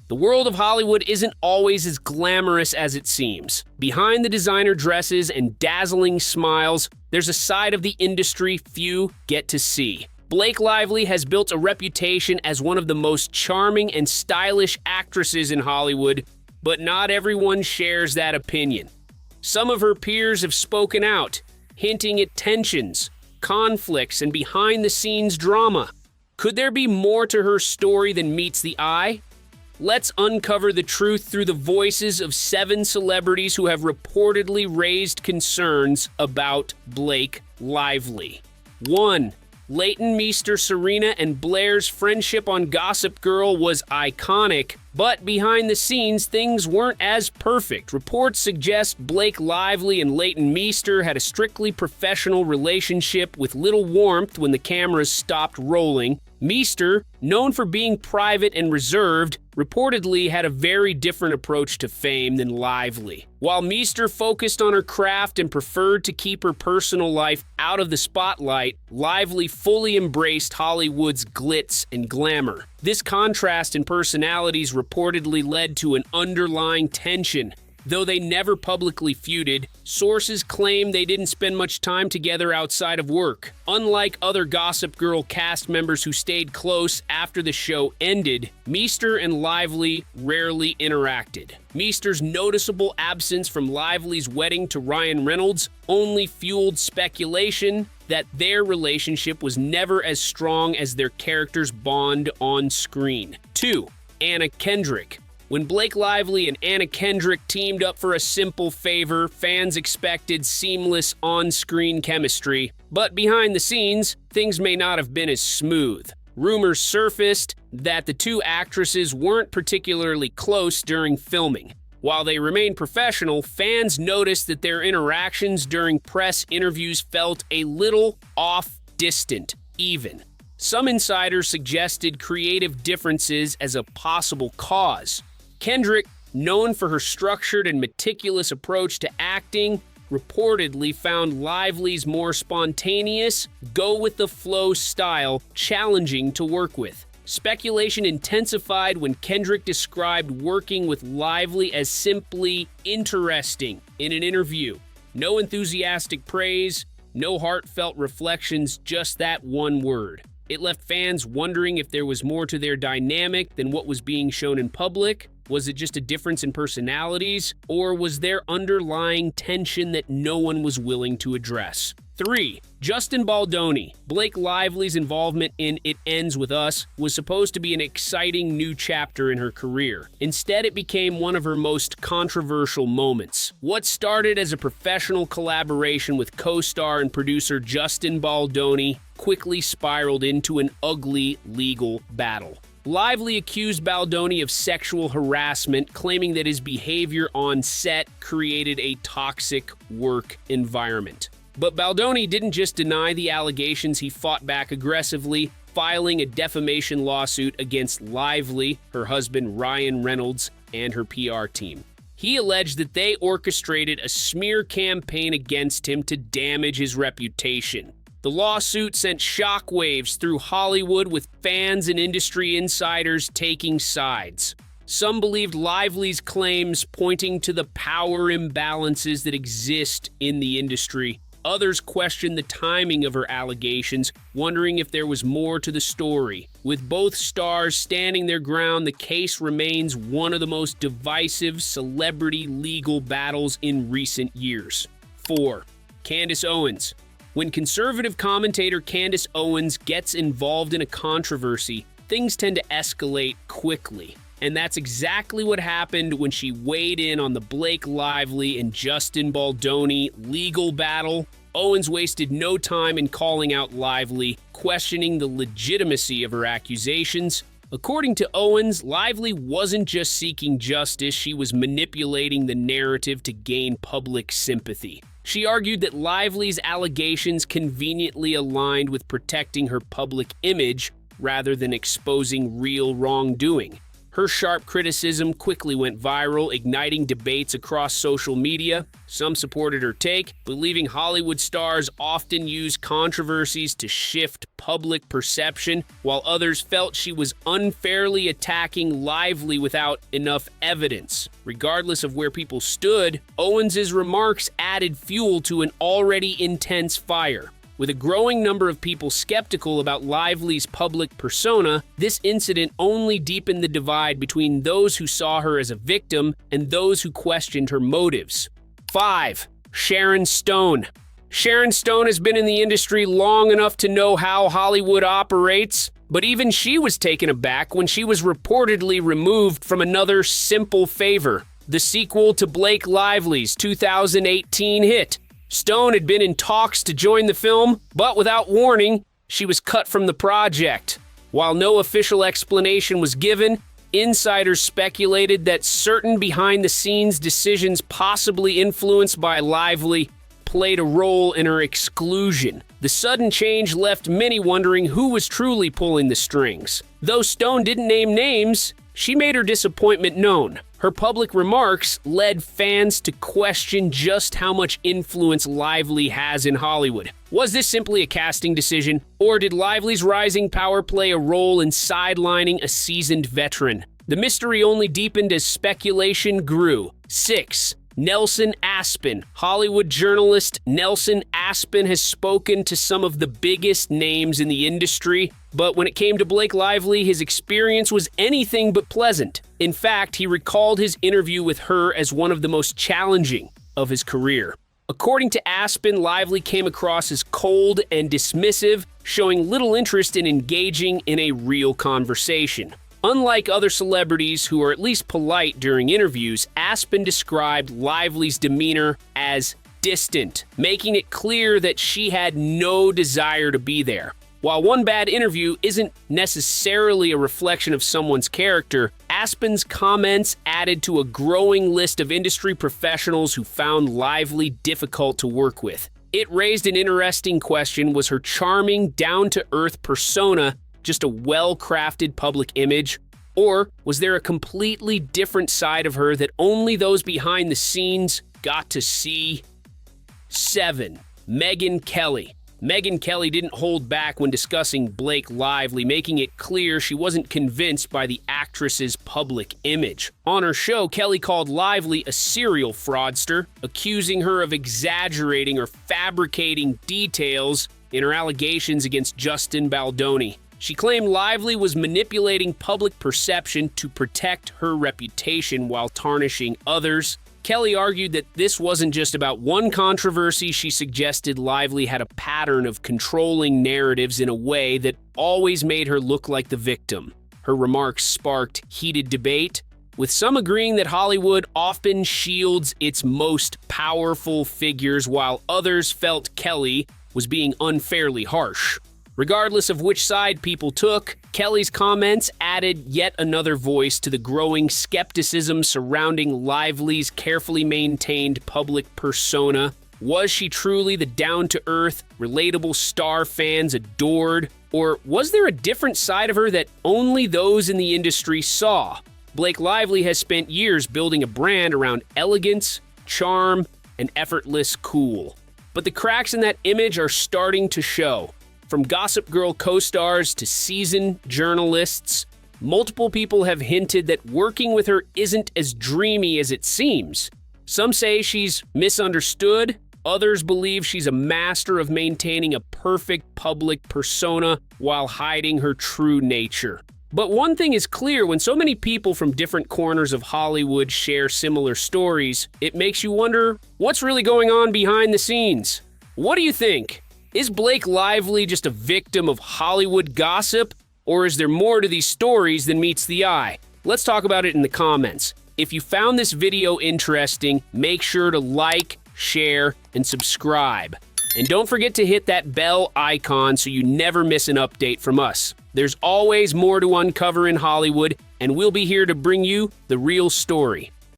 The world of Hollywood isn't always as glamorous as it seems. Behind the designer dresses and dazzling smiles, there's a side of the industry few get to see. Blake Lively has built a reputation as one of the most charming and stylish actresses in Hollywood, but not everyone shares that opinion. Some of her peers have spoken out, hinting at tensions, conflicts, and behind-the-scenes drama. Could there be more to her story than meets the eye? Let's uncover the truth through the voices of 7 celebrities who have reportedly raised concerns about Blake Lively. 1. Leighton Meester, Serena, and Blair's friendship on Gossip Girl was iconic, but behind the scenes, things weren't as perfect. Reports suggest Blake Lively and Leighton Meester had a strictly professional relationship with little warmth when the cameras stopped rolling. Meester, known for being private and reserved, reportedly had a very different approach to fame than Lively. While Meester focused on her craft and preferred to keep her personal life out of the spotlight, Lively fully embraced Hollywood's glitz and glamour. This contrast in personalities reportedly led to an underlying tension. Though they never publicly feuded, sources claim they didn't spend much time together outside of work. Unlike other Gossip Girl cast members who stayed close after the show ended, Meester and Lively rarely interacted. Meester's noticeable absence from Lively's wedding to Ryan Reynolds only fueled speculation that their relationship was never as strong as their characters' bond on screen. 2. Anna Kendrick. When Blake Lively and Anna Kendrick teamed up for a simple favor, fans expected seamless on-screen chemistry. But behind the scenes, things may not have been as smooth. Rumors surfaced that the two actresses weren't particularly close during filming. While they remained professional, fans noticed that their interactions during press interviews felt a little off, distant, even. Some insiders suggested creative differences as a possible cause. Kendrick, known for her structured and meticulous approach to acting, reportedly found Lively's more spontaneous, go-with-the-flow style challenging to work with. Speculation intensified when Kendrick described working with Lively as simply interesting in an interview. No enthusiastic praise, no heartfelt reflections, just that one word. It left fans wondering if there was more to their dynamic than what was being shown in public. Was it just a difference in personalities, or was there underlying tension that no one was willing to address? 3. Justin Baldoni. Blake Lively's involvement in It Ends With Us was supposed to be an exciting new chapter in her career. Instead, it became one of her most controversial moments. What started as a professional collaboration with co-star and producer Justin Baldoni quickly spiraled into an ugly legal battle. Lively accused Baldoni of sexual harassment, claiming that his behavior on set created a toxic work environment. But Baldoni didn't just deny the allegations, he fought back aggressively, filing a defamation lawsuit against Lively, her husband Ryan Reynolds, and her PR team. He alleged that they orchestrated a smear campaign against him to damage his reputation. The lawsuit sent shockwaves through Hollywood, with fans and industry insiders taking sides. Some believed Lively's claims, pointing to the power imbalances that exist in the industry. Others questioned the timing of her allegations, wondering if there was more to the story. With both stars standing their ground, the case remains one of the most divisive celebrity legal battles in recent years. 4. Candace Owens. When conservative commentator Candace Owens gets involved in a controversy, things tend to escalate quickly. And that's exactly what happened when she weighed in on the Blake Lively and Justin Baldoni legal battle. Owens wasted no time in calling out Lively, questioning the legitimacy of her accusations. According to Owens, Lively wasn't just seeking justice, she was manipulating the narrative to gain public sympathy. She argued that Lively's allegations conveniently aligned with protecting her public image rather than exposing real wrongdoing. Her sharp criticism quickly went viral, igniting debates across social media. Some supported her take, believing Hollywood stars often use controversies to shift public perception, while others felt she was unfairly attacking Lively without enough evidence. Regardless of where people stood, Owens' remarks added fuel to an already intense fire. With a growing number of people skeptical about Lively's public persona, this incident only deepened the divide between those who saw her as a victim and those who questioned her motives. 5. Sharon Stone. Sharon Stone has been in the industry long enough to know how Hollywood operates, but even she was taken aback when she was reportedly removed from another Simple Favor, the sequel to Blake Lively's 2018 hit. Stone had been in talks to join the film, but without warning, she was cut from the project. While no official explanation was given, insiders speculated that certain behind-the-scenes decisions possibly influenced by Lively played a role in her exclusion. The sudden change left many wondering who was truly pulling the strings. Though Stone didn't name names, she made her disappointment known. Her public remarks led fans to question just how much influence Lively has in Hollywood. Was this simply a casting decision, or did Lively's rising power play a role in sidelining a seasoned veteran? The mystery only deepened as speculation grew. 6. Nelson Aspen. Hollywood journalist Nelson Aspen has spoken to some of the biggest names in the industry, but when it came to Blake Lively, his experience was anything but pleasant. In fact, he recalled his interview with her as one of the most challenging of his career. According to Aspen, Lively came across as cold and dismissive, showing little interest in engaging in a real conversation. Unlike other celebrities who are at least polite during interviews, Aspen described Lively's demeanor as distant, making it clear that she had no desire to be there. While one bad interview isn't necessarily a reflection of someone's character, Aspen's comments added to a growing list of industry professionals who found Lively difficult to work with. It raised an interesting question: was her charming, down-to-earth persona just a well-crafted public image, or was there a completely different side of her that only those behind the scenes got to see? 7. Megyn Kelly. Megyn Kelly didn't hold back when discussing Blake Lively, making it clear she wasn't convinced by the actress's public image. On her show, Kelly called Lively a serial fraudster, accusing her of exaggerating or fabricating details in her allegations against Justin Baldoni. She claimed Lively was manipulating public perception to protect her reputation while tarnishing others. Kelly argued that this wasn't just about one controversy. She suggested Lively had a pattern of controlling narratives in a way that always made her look like the victim. Her remarks sparked heated debate, with some agreeing that Hollywood often shields its most powerful figures, while others felt Kelly was being unfairly harsh. Regardless of which side people took, Kelly's comments added yet another voice to the growing skepticism surrounding Lively's carefully maintained public persona. Was she truly the down-to-earth, relatable star fans adored, or was there a different side of her that only those in the industry saw? Blake Lively has spent years building a brand around elegance, charm, and effortless cool. But the cracks in that image are starting to show. From Gossip Girl co-stars to seasoned journalists, multiple people have hinted that working with her isn't as dreamy as it seems. Some say she's misunderstood, others believe she's a master of maintaining a perfect public persona while hiding her true nature. But one thing is clear: when so many people from different corners of Hollywood share similar stories, it makes you wonder what's really going on behind the scenes. What do you think? Is Blake Lively just a victim of Hollywood gossip, or is there more to these stories than meets the eye? Let's talk about it in the comments. If you found this video interesting, make sure to like, share, and subscribe. And don't forget to hit that bell icon so you never miss an update from us. There's always more to uncover in Hollywood, and we'll be here to bring you the real story.